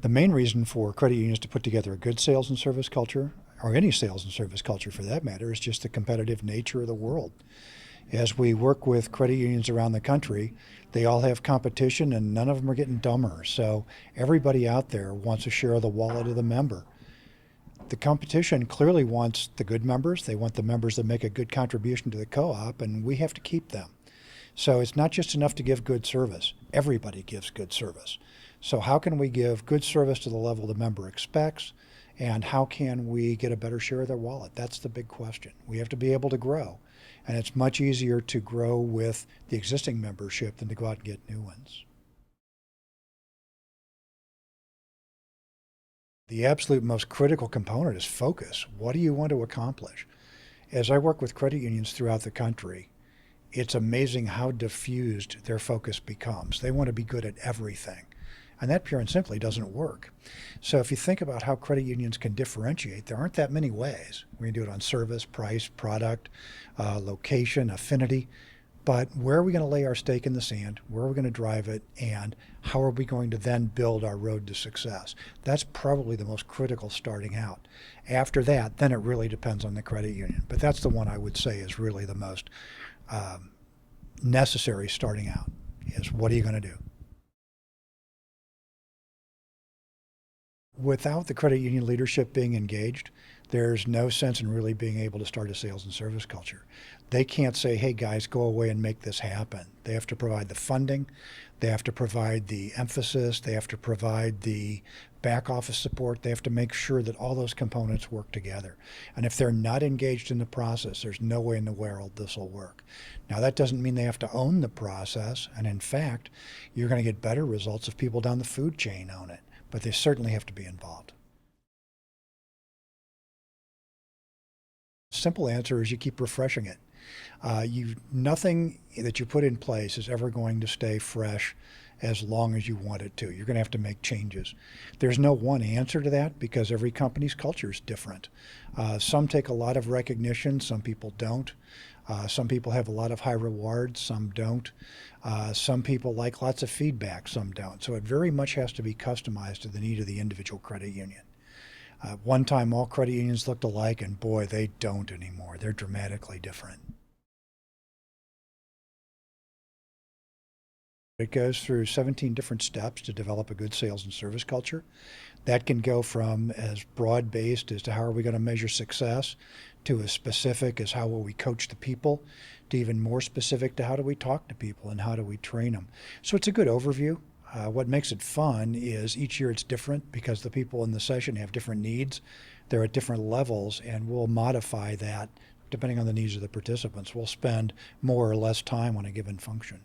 The main reason for credit unions to put together a good sales and service culture, or any sales and service culture for that matter, is just the competitive nature of the world. As we work with credit unions around the country, they all have competition and none of them are getting dumber. So everybody out there wants a share of the wallet of the member. The competition clearly wants the good members. They want the members that make a good contribution to the co-op, and we have to keep them. So it's not just enough to give good service. Everybody gives good service. So how can we give good service to the level the member expects, and how can we get a better share of their wallet? That's the big question. We have to be able to grow, and it's much easier to grow with the existing membership than to go out and get new ones. The absolute most critical component is focus. What do you want to accomplish? As I work with credit unions throughout the country, it's amazing how diffused their focus becomes. They want to be good at everything. And that pure and simply doesn't work. So if you think about how credit unions can differentiate, there aren't that many ways. We can do it on service, price, product, location, affinity. But where are we going to lay our stake in the sand? Where are we going to drive it? And how are we going to then build our road to success? That's probably the most critical starting out. After that, then it really depends on the credit union. But that's the one I would say is really the most necessary starting out, is what are you going to do? Without the credit union leadership being engaged, there's no sense in really being able to start a sales and service culture. They can't say, hey guys, go away and make this happen. They have to provide the funding, they have to provide the emphasis, they have to provide the back office support, they have to make sure that all those components work together. And if they're not engaged in the process, there's no way in the world this will work. Now that doesn't mean they have to own the process, and in fact, you're going to get better results if people down the food chain own it, but they certainly have to be involved. Simple answer is you keep refreshing it. Nothing that you put in place is ever going to stay fresh as long as you want it to. You're going to have to make changes. There's no one answer to that because every company's culture is different. Some take a lot of recognition, some people don't. Some people have a lot of high rewards, some don't. Some people like lots of feedback, some don't. So it very much has to be customized to the need of the individual credit union. One time all credit unions looked alike, and boy, they don't anymore. They're dramatically different. It goes through 17 different steps to develop a good sales and service culture. That can go from as broad-based as to how are we going to measure success, to as specific as how will we coach the people, to even more specific to how do we talk to people and how do we train them. So it's a good overview. What makes it fun is each year it's different because the people in the session have different needs. They're at different levels, and we'll modify that depending on the needs of the participants. We'll spend more or less time on a given function.